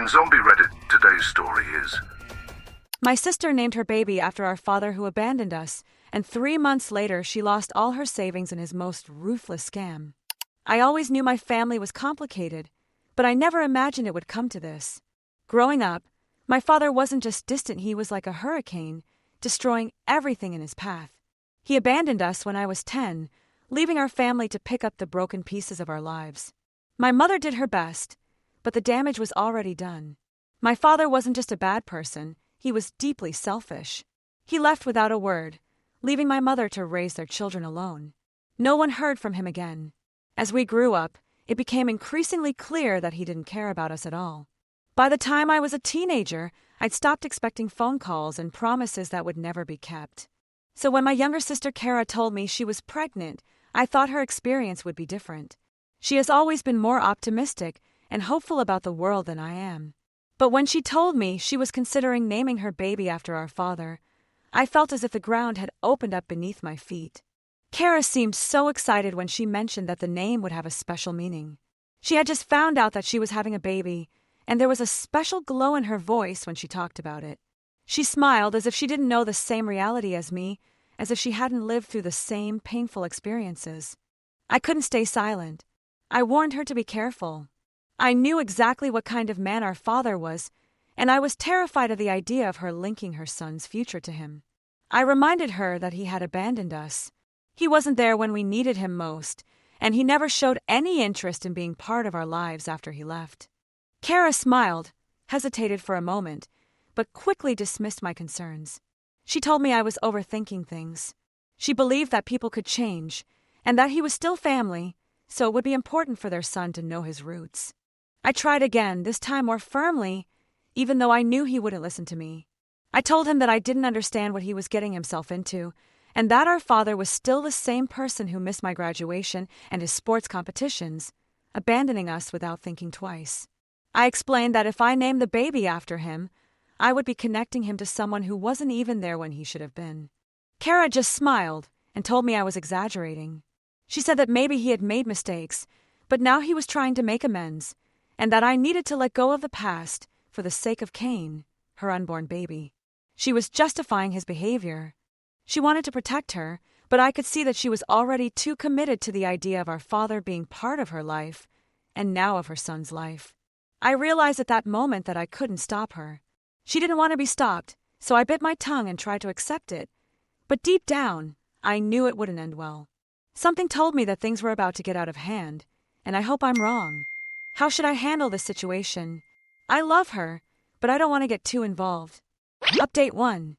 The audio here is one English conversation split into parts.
On Zombie Reddit, today's story is... My sister named her baby after our father who abandoned us, and 3 months later she lost all her savings in his most ruthless scam. I always knew my family was complicated, but I never imagined it would come to this. Growing up, my father wasn't just distant, he was like a hurricane, destroying everything in his path. He abandoned us when I was 10, leaving our family to pick up the broken pieces of our lives. My mother did her best, but the damage was already done. My father wasn't just a bad person, he was deeply selfish. He left without a word, leaving my mother to raise their children alone. No one heard from him again. As we grew up, it became increasingly clear that he didn't care about us at all. By the time I was a teenager, I'd stopped expecting phone calls and promises that would never be kept. So when my younger sister Kara told me she was pregnant, I thought her experience would be different. She has always been more optimistic and hopeful about the world than I am. But when she told me she was considering naming her baby after our father, I felt as if the ground had opened up beneath my feet. Kara seemed so excited when she mentioned that the name would have a special meaning. She had just found out that she was having a baby, and there was a special glow in her voice when she talked about it. She smiled as if she didn't know the same reality as me, as if she hadn't lived through the same painful experiences. I couldn't stay silent. I warned her to be careful. I knew exactly what kind of man our father was, and I was terrified of the idea of her linking her son's future to him. I reminded her that he had abandoned us. He wasn't there when we needed him most, and he never showed any interest in being part of our lives after he left. Kara smiled, hesitated for a moment, but quickly dismissed my concerns. She told me I was overthinking things. She believed that people could change, and that he was still family, so it would be important for their son to know his roots. I tried again, this time more firmly, even though I knew he wouldn't listen to me. I told him that I didn't understand what he was getting himself into, and that our father was still the same person who missed my graduation and his sports competitions, abandoning us without thinking twice. I explained that if I named the baby after him, I would be connecting him to someone who wasn't even there when he should have been. Kara just smiled and told me I was exaggerating. She said that maybe he had made mistakes, but now he was trying to make amends, and that I needed to let go of the past for the sake of Cain, her unborn baby. She was justifying his behavior. She wanted to protect her, but I could see that she was already too committed to the idea of our father being part of her life, and now of her son's life. I realized at that moment that I couldn't stop her. She didn't want to be stopped, so I bit my tongue and tried to accept it. But deep down, I knew it wouldn't end well. Something told me that things were about to get out of hand, and I hope I'm wrong. How should I handle this situation? I love her, but I don't want to get too involved. Update 1.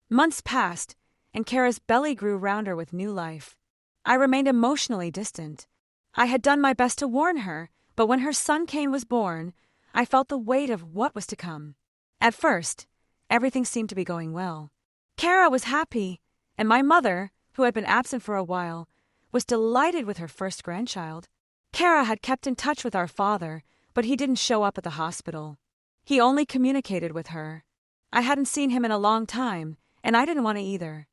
Months passed, and Kara's belly grew rounder with new life. I remained emotionally distant. I had done my best to warn her, but when her son Cain was born, I felt the weight of what was to come. At first, everything seemed to be going well. Kara was happy, and my mother, who had been absent for a while, was delighted with her first grandchild. Kara had kept in touch with our father, but he didn't show up at the hospital. He only communicated with her. I hadn't seen him in a long time, and I didn't want to either.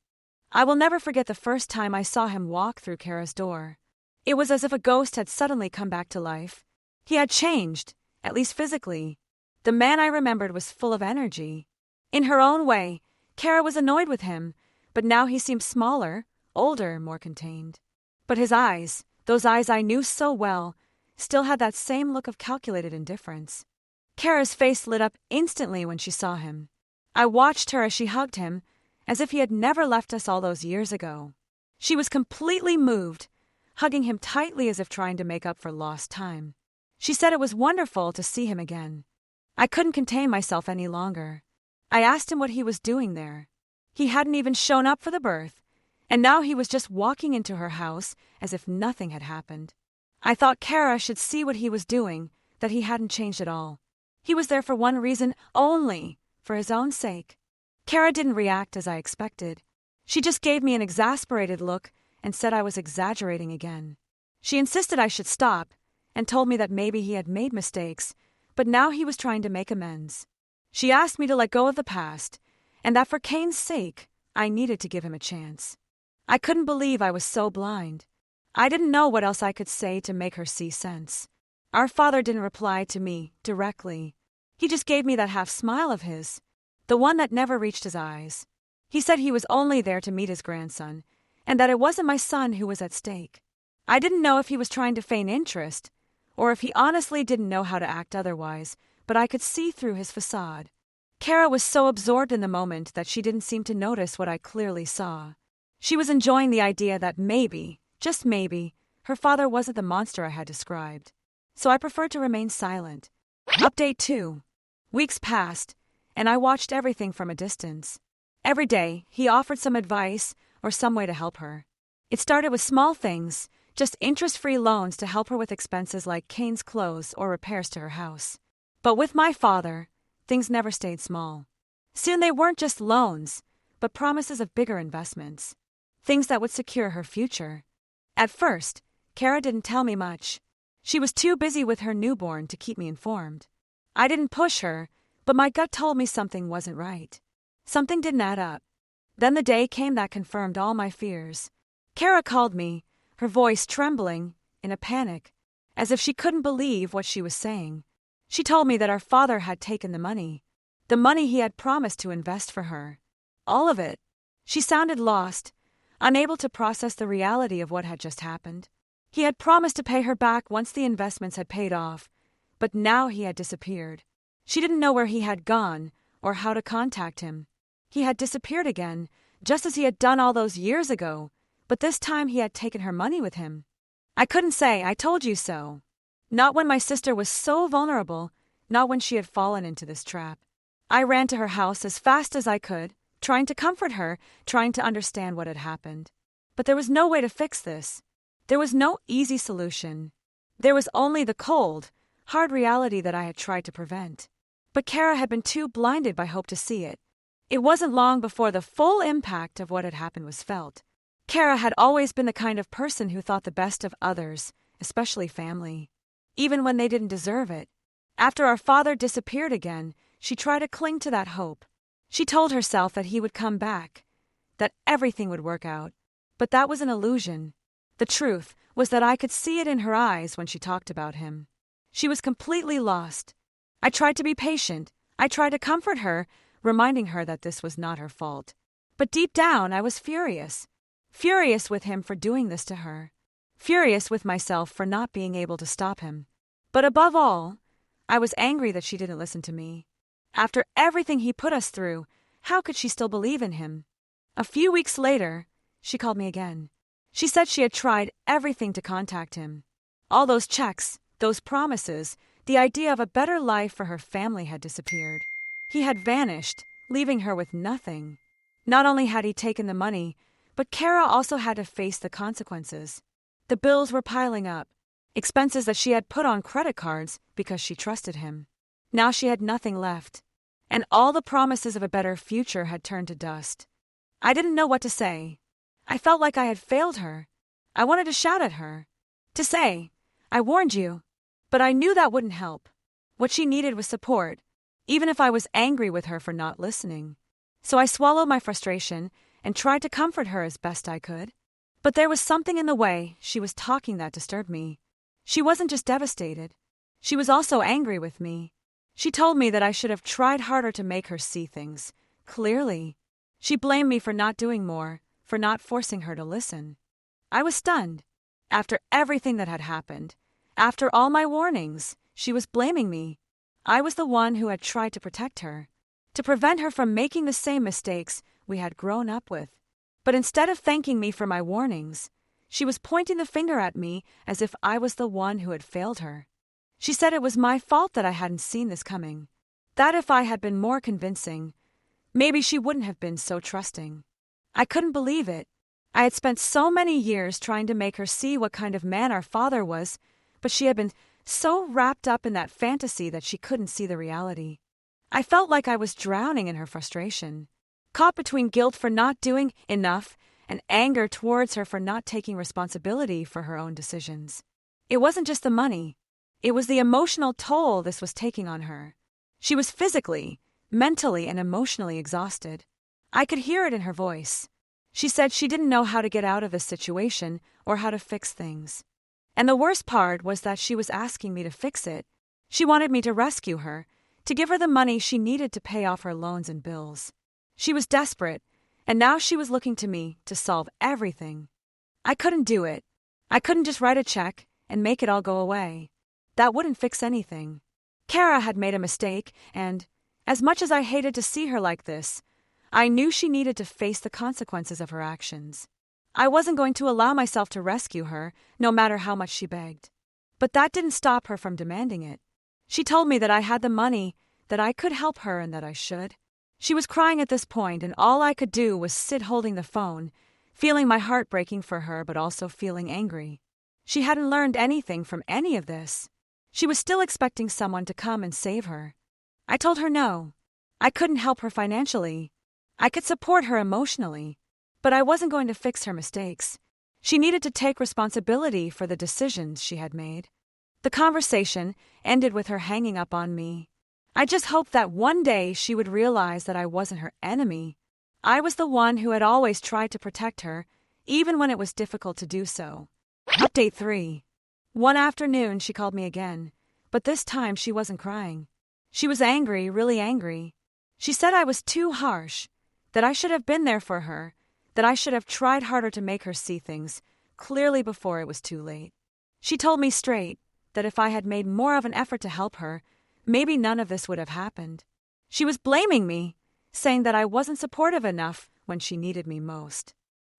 I will never forget the first time I saw him walk through Kara's door. It was as if a ghost had suddenly come back to life. He had changed, at least physically. The man I remembered was full of energy. In her own way, Kara was annoyed with him, but now he seemed smaller, older, more contained. But his eyes, those eyes I knew so well, still had that same look of calculated indifference. Kara's face lit up instantly when she saw him. I watched her as she hugged him, as if he had never left us all those years ago. She was completely moved, hugging him tightly as if trying to make up for lost time. She said it was wonderful to see him again. I couldn't contain myself any longer. I asked him what he was doing there. He hadn't even shown up for the birth, and now he was just walking into her house as if nothing had happened. I thought Kara should see what he was doing, that he hadn't changed at all. He was there for one reason only, for his own sake. Kara didn't react as I expected. She just gave me an exasperated look and said I was exaggerating again. She insisted I should stop and told me that maybe he had made mistakes, but now he was trying to make amends. She asked me to let go of the past, and that for Cain's sake, I needed to give him a chance. I couldn't believe I was so blind. I didn't know what else I could say to make her see sense. Our father didn't reply to me directly. He just gave me that half smile of his, the one that never reached his eyes. He said he was only there to meet his grandson, and that it wasn't my son who was at stake. I didn't know if he was trying to feign interest, or if he honestly didn't know how to act otherwise, but I could see through his facade. Kara was so absorbed in the moment that she didn't seem to notice what I clearly saw. She was enjoying the idea that maybe, just maybe, her father wasn't the monster I had described. So I preferred to remain silent. Update 2. Weeks passed, and I watched everything from a distance. Every day, he offered some advice or some way to help her. It started with small things, just interest-free loans to help her with expenses like Kane's clothes or repairs to her house. But with my father, things never stayed small. Soon they weren't just loans, but promises of bigger investments. Things that would secure her future. At first, Kara didn't tell me much. She was too busy with her newborn to keep me informed. I didn't push her, but my gut told me something wasn't right. Something didn't add up. Then the day came that confirmed all my fears. Kara called me, her voice trembling, in a panic, as if she couldn't believe what she was saying. She told me that our father had taken the money he had promised to invest for her. All of it. She sounded lost, unable to process the reality of what had just happened. He had promised to pay her back once the investments had paid off, but now he had disappeared. She didn't know where he had gone or how to contact him. He had disappeared again, just as he had done all those years ago, but this time he had taken her money with him. I couldn't say, "I told you so." Not when my sister was so vulnerable, not when she had fallen into this trap. I ran to her house as fast as I could, trying to comfort her, trying to understand what had happened. But there was no way to fix this. There was no easy solution. There was only the cold, hard reality that I had tried to prevent. But Kara had been too blinded by hope to see it. It wasn't long before the full impact of what had happened was felt. Kara had always been the kind of person who thought the best of others, especially family, even when they didn't deserve it. After our father disappeared again, she tried to cling to that hope. She told herself that he would come back, that everything would work out. But that was an illusion. The truth was that I could see it in her eyes when she talked about him. She was completely lost. I tried to be patient. I tried to comfort her, reminding her that this was not her fault. But deep down, I was furious. Furious with him for doing this to her. Furious with myself for not being able to stop him. But above all, I was angry that she didn't listen to me. After everything he put us through, how could she still believe in him? A few weeks later, she called me again. She said she had tried everything to contact him. All those checks, those promises, the idea of a better life for her family had disappeared. He had vanished, leaving her with nothing. Not only had he taken the money, but Kara also had to face the consequences. The bills were piling up, expenses that she had put on credit cards because she trusted him. Now she had nothing left, and all the promises of a better future had turned to dust. I didn't know what to say. I felt like I had failed her. I wanted to shout at her, to say, "I warned you," but I knew that wouldn't help. What she needed was support, even if I was angry with her for not listening. So I swallowed my frustration and tried to comfort her as best I could. But there was something in the way she was talking that disturbed me. She wasn't just devastated. She was also angry with me. She told me that I should have tried harder to make her see things clearly. She blamed me for not doing more, for not forcing her to listen. I was stunned. After everything that had happened, after all my warnings, she was blaming me. I was the one who had tried to protect her, to prevent her from making the same mistakes we had grown up with. But instead of thanking me for my warnings, she was pointing the finger at me as if I was the one who had failed her. She said it was my fault that I hadn't seen this coming, that if I had been more convincing, maybe she wouldn't have been so trusting. I couldn't believe it. I had spent so many years trying to make her see what kind of man our father was, but she had been so wrapped up in that fantasy that she couldn't see the reality. I felt like I was drowning in her frustration, caught between guilt for not doing enough and anger towards her for not taking responsibility for her own decisions. It wasn't just the money. It was the emotional toll this was taking on her. She was physically, mentally, and emotionally exhausted. I could hear it in her voice. She said she didn't know how to get out of this situation or how to fix things. And the worst part was that she was asking me to fix it. She wanted me to rescue her, to give her the money she needed to pay off her loans and bills. She was desperate, and now she was looking to me to solve everything. I couldn't do it. I couldn't just write a check and make it all go away. That wouldn't fix anything. Kara had made a mistake, and, as much as I hated to see her like this, I knew she needed to face the consequences of her actions. I wasn't going to allow myself to rescue her, no matter how much she begged. But that didn't stop her from demanding it. She told me that I had the money, that I could help her, and that I should. She was crying at this point, and all I could do was sit holding the phone, feeling my heart breaking for her but also feeling angry. She hadn't learned anything from any of this. She was still expecting someone to come and save her. I told her no. I couldn't help her financially. I could support her emotionally, but I wasn't going to fix her mistakes. She needed to take responsibility for the decisions she had made. The conversation ended with her hanging up on me. I just hoped that one day she would realize that I wasn't her enemy. I was the one who had always tried to protect her, even when it was difficult to do so. Update 3. One afternoon she called me again, but this time she wasn't crying. She was angry, really angry. She said I was too harsh, that I should have been there for her, that I should have tried harder to make her see things clearly before it was too late. She told me straight that if I had made more of an effort to help her, maybe none of this would have happened. She was blaming me, saying that I wasn't supportive enough when she needed me most.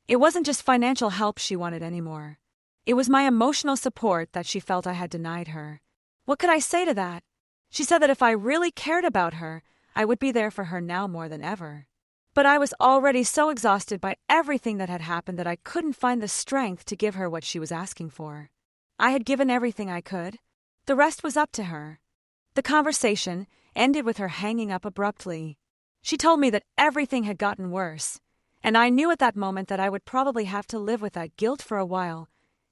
It wasn't just financial help she wanted anymore. It was my emotional support that she felt I had denied her. What could I say to that? She said that if I really cared about her, I would be there for her now more than ever. But I was already so exhausted by everything that had happened that I couldn't find the strength to give her what she was asking for. I had given everything I could. The rest was up to her. The conversation ended with her hanging up abruptly. She told me that everything had gotten worse, and I knew at that moment that I would probably have to live with that guilt for a while,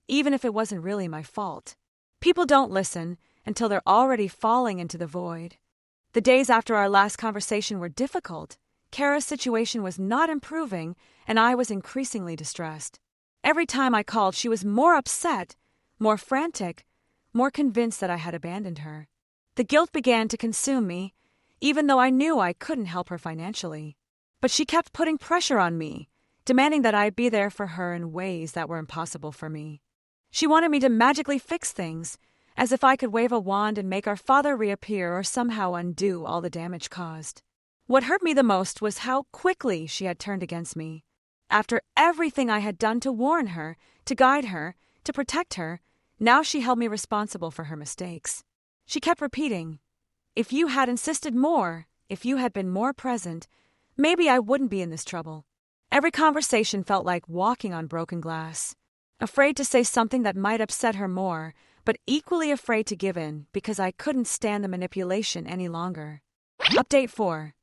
even if it wasn't really my fault. People don't listen until they're already falling into the void. The days after our last conversation were difficult. Kara's situation was not improving, and I was increasingly distressed. Every time I called, she was more upset, more frantic, more convinced that I had abandoned her. The guilt began to consume me, even though I knew I couldn't help her financially. But she kept putting pressure on me, demanding that I be there for her in ways that were impossible for me. She wanted me to magically fix things, as if I could wave a wand and make our father reappear or somehow undo all the damage caused. What hurt me the most was how quickly she had turned against me. After everything I had done to warn her, to guide her, to protect her, now she held me responsible for her mistakes. She kept repeating, "If you had insisted more, if you had been more present, maybe I wouldn't be in this trouble." Every conversation felt like walking on broken glass. Afraid to say something that might upset her more, but equally afraid to give in because I couldn't stand the manipulation any longer. Update 4.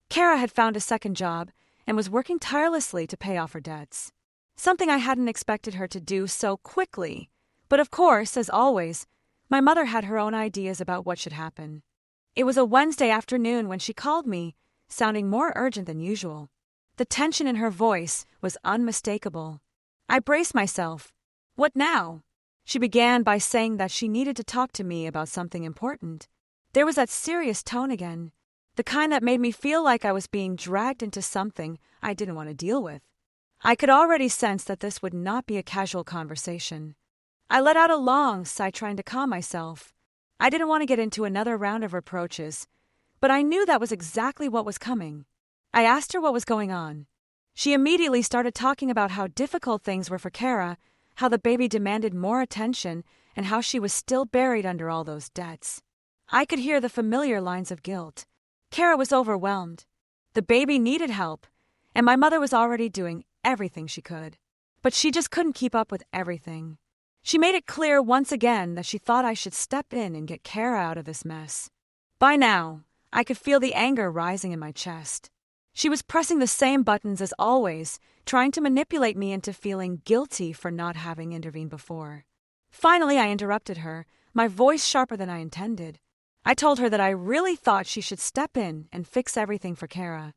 Kara had found a second job and was working tirelessly to pay off her debts. Something I hadn't expected her to do so quickly. But of course, as always, my mother had her own ideas about what should happen. It was a Wednesday afternoon when she called me, sounding more urgent than usual. The tension in her voice was unmistakable. I braced myself. "What now?" She began by saying that she needed to talk to me about something important. There was that serious tone again, the kind that made me feel like I was being dragged into something I didn't want to deal with. I could already sense that this would not be a casual conversation. I let out a long sigh, trying to calm myself. I didn't want to get into another round of reproaches, but I knew that was exactly what was coming. I asked her what was going on. She immediately started talking about how difficult things were for Kara, how the baby demanded more attention, and how she was still buried under all those debts. I could hear the familiar lines of guilt. Kara was overwhelmed. The baby needed help, and my mother was already doing everything she could. But she just couldn't keep up with everything. She made it clear once again that she thought I should step in and get Kara out of this mess. By now, I could feel the anger rising in my chest. She was pressing the same buttons as always, trying to manipulate me into feeling guilty for not having intervened before. Finally, I interrupted her, my voice sharper than I intended. I told her that I really thought she should step in and fix everything for Kara.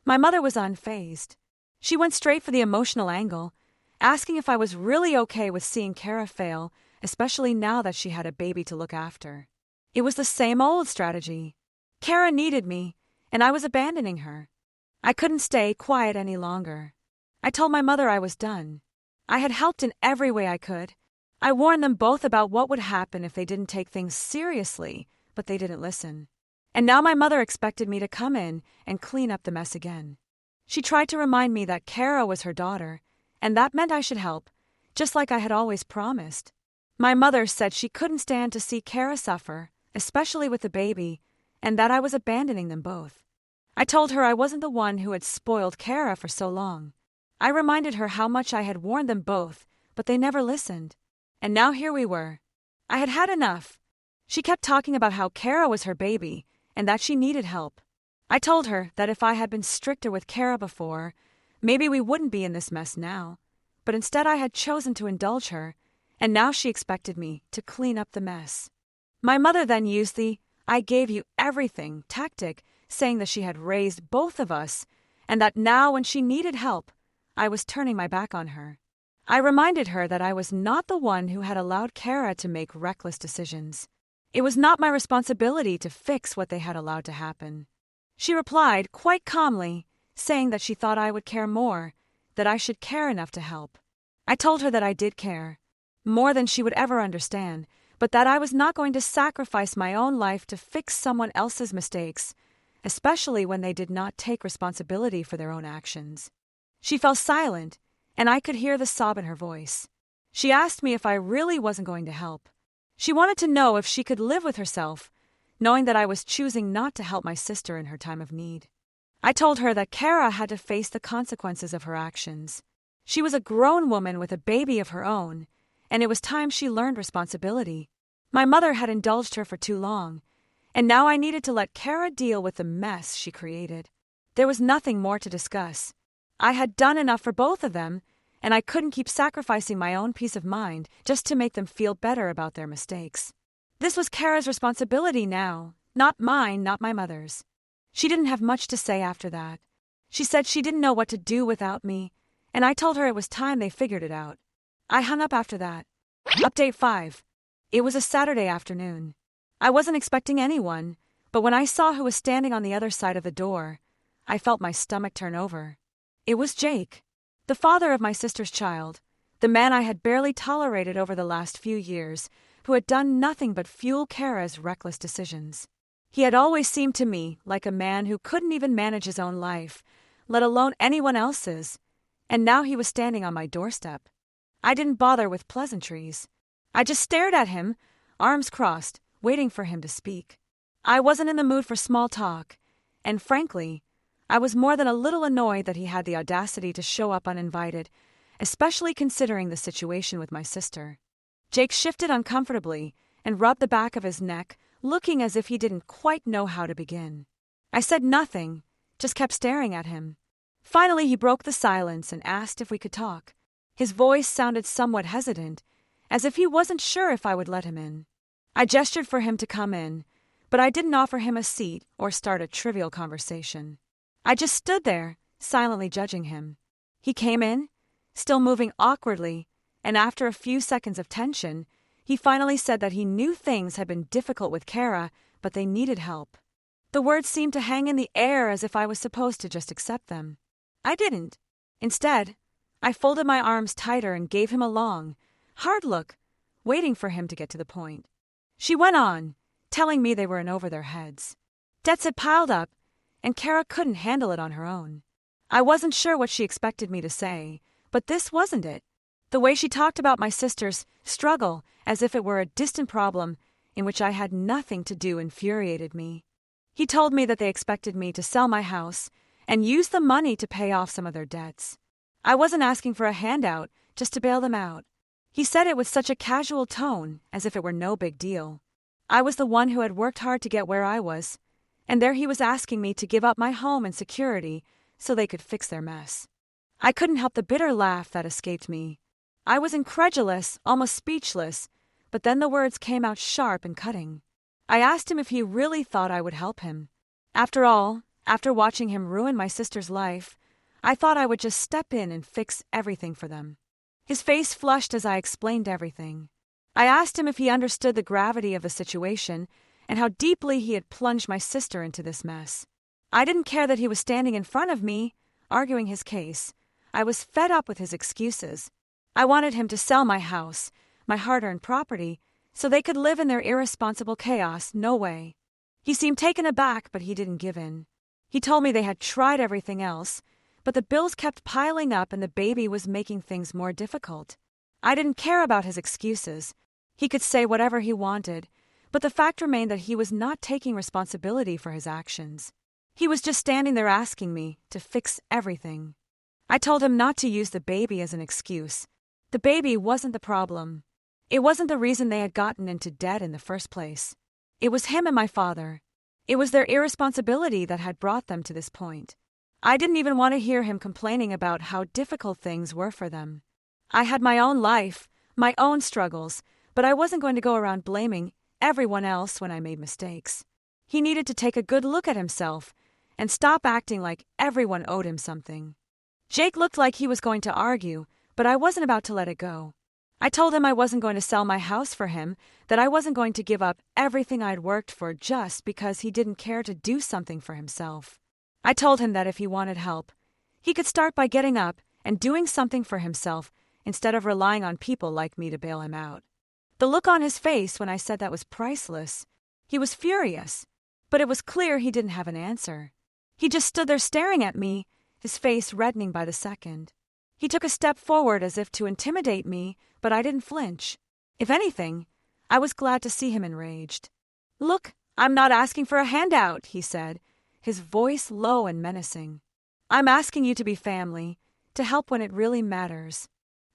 My mother was unfazed. She went straight for the emotional angle, asking if I was really okay with seeing Kara fail, especially now that she had a baby to look after. It was the same old strategy. Kara needed me, and I was abandoning her. I couldn't stay quiet any longer. I told my mother I was done. I had helped in every way I could. I warned them both about what would happen if they didn't take things seriously, but they didn't listen. And now my mother expected me to come in and clean up the mess again. She tried to remind me that Kara was her daughter, and that meant I should help, just like I had always promised. My mother said she couldn't stand to see Kara suffer, especially with the baby, and that I was abandoning them both. I told her I wasn't the one who had spoiled Kara for so long. I reminded her how much I had warned them both, but they never listened. And now here we were. I had had enough. She kept talking about how Kara was her baby and that she needed help. I told her that if I had been stricter with Kara before, maybe we wouldn't be in this mess now. But instead I had chosen to indulge her, and now she expected me to clean up the mess. My mother then used the "I gave you everything" tactic, saying that she had raised both of us, and that now when she needed help, I was turning my back on her. I reminded her that I was not the one who had allowed Kara to make reckless decisions. It was not my responsibility to fix what they had allowed to happen. She replied quite calmly, saying that she thought I would care more, that I should care enough to help. I told her that I did care, more than she would ever understand, but that I was not going to sacrifice my own life to fix someone else's mistakes, especially when they did not take responsibility for their own actions. She fell silent, and I could hear the sob in her voice. She asked me if I really wasn't going to help. She wanted to know if she could live with herself, knowing that I was choosing not to help my sister in her time of need. I told her that Kara had to face the consequences of her actions. She was a grown woman with a baby of her own, and it was time she learned responsibility. My mother had indulged her for too long, and now I needed to let Kara deal with the mess she created. There was nothing more to discuss. I had done enough for both of them, and I couldn't keep sacrificing my own peace of mind just to make them feel better about their mistakes. This was Kara's responsibility now, not mine, not my mother's. She didn't have much to say after that. She said she didn't know what to do without me, and I told her it was time they figured it out. I hung up after that. Update 5. It was a Saturday afternoon. I wasn't expecting anyone, but when I saw who was standing on the other side of the door, I felt my stomach turn over. It was Jake, the father of my sister's child, the man I had barely tolerated over the last few years, who had done nothing but fuel Kara's reckless decisions. He had always seemed to me like a man who couldn't even manage his own life, let alone anyone else's, and now he was standing on my doorstep. I didn't bother with pleasantries. I just stared at him, arms crossed, waiting for him to speak. I wasn't in the mood for small talk, and frankly, I was more than a little annoyed that he had the audacity to show up uninvited, especially considering the situation with my sister. Jake shifted uncomfortably and rubbed the back of his neck, looking as if he didn't quite know how to begin. I said nothing, just kept staring at him. Finally, he broke the silence and asked if we could talk. His voice sounded somewhat hesitant, as if he wasn't sure if I would let him in. I gestured for him to come in, but I didn't offer him a seat or start a trivial conversation. I just stood there, silently judging him. He came in, still moving awkwardly, and after a few seconds of tension, he finally said that he knew things had been difficult with Kara, but they needed help. The words seemed to hang in the air as if I was supposed to just accept them. I didn't. Instead, I folded my arms tighter and gave him a long, hard look, waiting for him to get to the point. She went on, telling me they were in over their heads. Debts had piled up, and Kara couldn't handle it on her own. I wasn't sure what she expected me to say, but this wasn't it. The way she talked about my sister's struggle as if it were a distant problem in which I had nothing to do infuriated me. He told me that they expected me to sell my house and use the money to pay off some of their debts. I wasn't asking for a handout, just to bail them out. He said it with such a casual tone, as if it were no big deal. I was the one who had worked hard to get where I was, and there he was asking me to give up my home and security so they could fix their mess. I couldn't help the bitter laugh that escaped me. I was incredulous, almost speechless, but then the words came out sharp and cutting. I asked him if he really thought I would help him. After all, after watching him ruin my sister's life, I thought I would just step in and fix everything for them. His face flushed as I explained everything. I asked him if he understood the gravity of the situation and how deeply he had plunged my sister into this mess. I didn't care that he was standing in front of me, arguing his case. I was fed up with his excuses. I wanted him to sell my house, my hard-earned property, so they could live in their irresponsible chaos. No way. He seemed taken aback, but he didn't give in. He told me they had tried everything else, but the bills kept piling up and the baby was making things more difficult. I didn't care about his excuses. He could say whatever he wanted, but the fact remained that he was not taking responsibility for his actions. He was just standing there asking me to fix everything. I told him not to use the baby as an excuse. The baby wasn't the problem. It wasn't the reason they had gotten into debt in the first place. It was him and my father. It was their irresponsibility that had brought them to this point. I didn't even want to hear him complaining about how difficult things were for them. I had my own life, my own struggles, but I wasn't going to go around blaming everyone else when I made mistakes. He needed to take a good look at himself and stop acting like everyone owed him something. Jake looked like he was going to argue, but I wasn't about to let it go. I told him I wasn't going to sell my house for him, that I wasn't going to give up everything I'd worked for just because he didn't care to do something for himself. I told him that if he wanted help, he could start by getting up and doing something for himself instead of relying on people like me to bail him out. The look on his face when I said that was priceless. He was furious, but it was clear he didn't have an answer. He just stood there staring at me, his face reddening by the second. He took a step forward as if to intimidate me, but I didn't flinch. If anything, I was glad to see him enraged. "Look, I'm not asking for a handout," he said, his voice low and menacing. "I'm asking you to be family, to help when it really matters."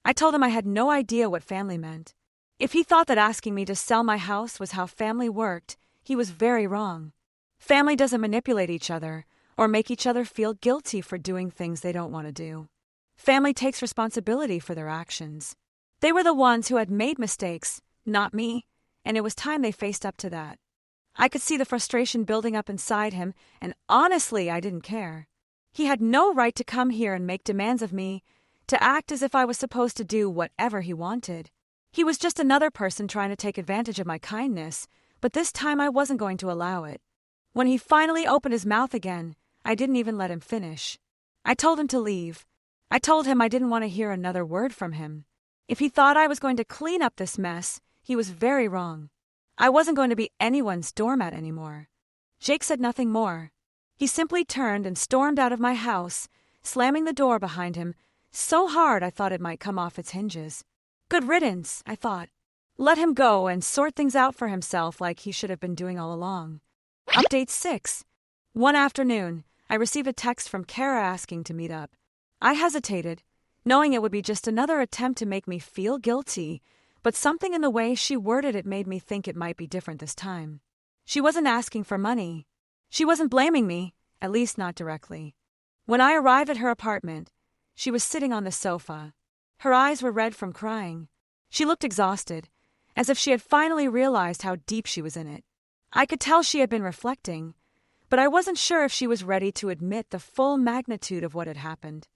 I told him I had no idea what family meant. If he thought that asking me to sell my house was how family worked, he was very wrong. Family doesn't manipulate each other or make each other feel guilty for doing things they don't want to do. Family takes responsibility for their actions. They were the ones who had made mistakes, not me, and it was time they faced up to that. I could see the frustration building up inside him, and honestly, I didn't care. He had no right to come here and make demands of me, to act as if I was supposed to do whatever he wanted. He was just another person trying to take advantage of my kindness, but this time I wasn't going to allow it. When he finally opened his mouth again, I didn't even let him finish. I told him to leave. I told him I didn't want to hear another word from him. If he thought I was going to clean up this mess, he was very wrong. I wasn't going to be anyone's doormat anymore. Jake said nothing more. He simply turned and stormed out of my house, slamming the door behind him so hard I thought it might come off its hinges. Good riddance, I thought. Let him go and sort things out for himself like he should have been doing all along. Update 6. One afternoon, I received a text from Kara asking to meet up. I hesitated, knowing it would be just another attempt to make me feel guilty, but something in the way she worded it made me think it might be different this time. She wasn't asking for money. She wasn't blaming me, at least not directly. When I arrived at her apartment, she was sitting on the sofa. Her eyes were red from crying. She looked exhausted, as if she had finally realized how deep she was in it. I could tell she had been reflecting, but I wasn't sure if she was ready to admit the full magnitude of what had happened.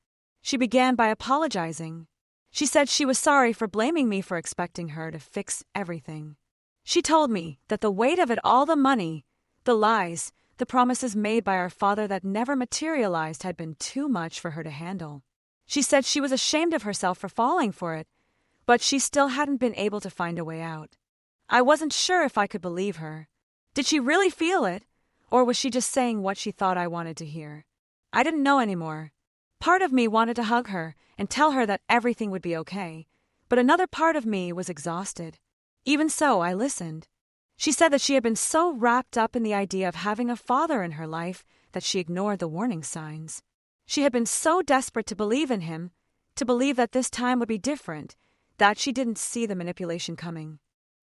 She began by apologizing. She said she was sorry for blaming me for expecting her to fix everything. She told me that the weight of it all, the money, the lies, the promises made by our father that never materialized had been too much for her to handle. She said she was ashamed of herself for falling for it, but she still hadn't been able to find a way out. I wasn't sure if I could believe her. Did she really feel it, or was she just saying what she thought I wanted to hear? I didn't know anymore. Part of me wanted to hug her and tell her that everything would be okay, but another part of me was exhausted. Even so, I listened. She said that she had been so wrapped up in the idea of having a father in her life that she ignored the warning signs. She had been so desperate to believe in him, to believe that this time would be different, that she didn't see the manipulation coming.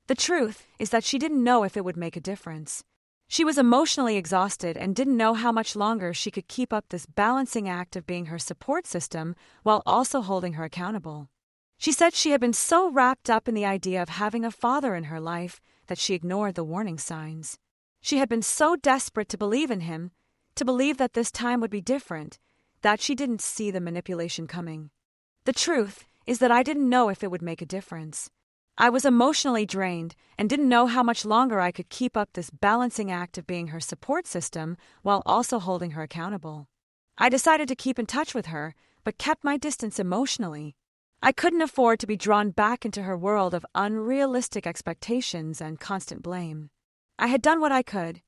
The truth is that she didn't know if it would make a difference. She was emotionally exhausted and didn't know how much longer she could keep up this balancing act of being her support system while also holding her accountable. She said she had been so wrapped up in the idea of having a father in her life that she ignored the warning signs. She had been so desperate to believe in him, to believe that this time would be different, that she didn't see the manipulation coming. The truth is that I didn't know if it would make a difference. I was emotionally drained and didn't know how much longer I could keep up this balancing act of being her support system while also holding her accountable. I decided to keep in touch with her, but kept my distance emotionally. I couldn't afford to be drawn back into her world of unrealistic expectations and constant blame. I had done what I could,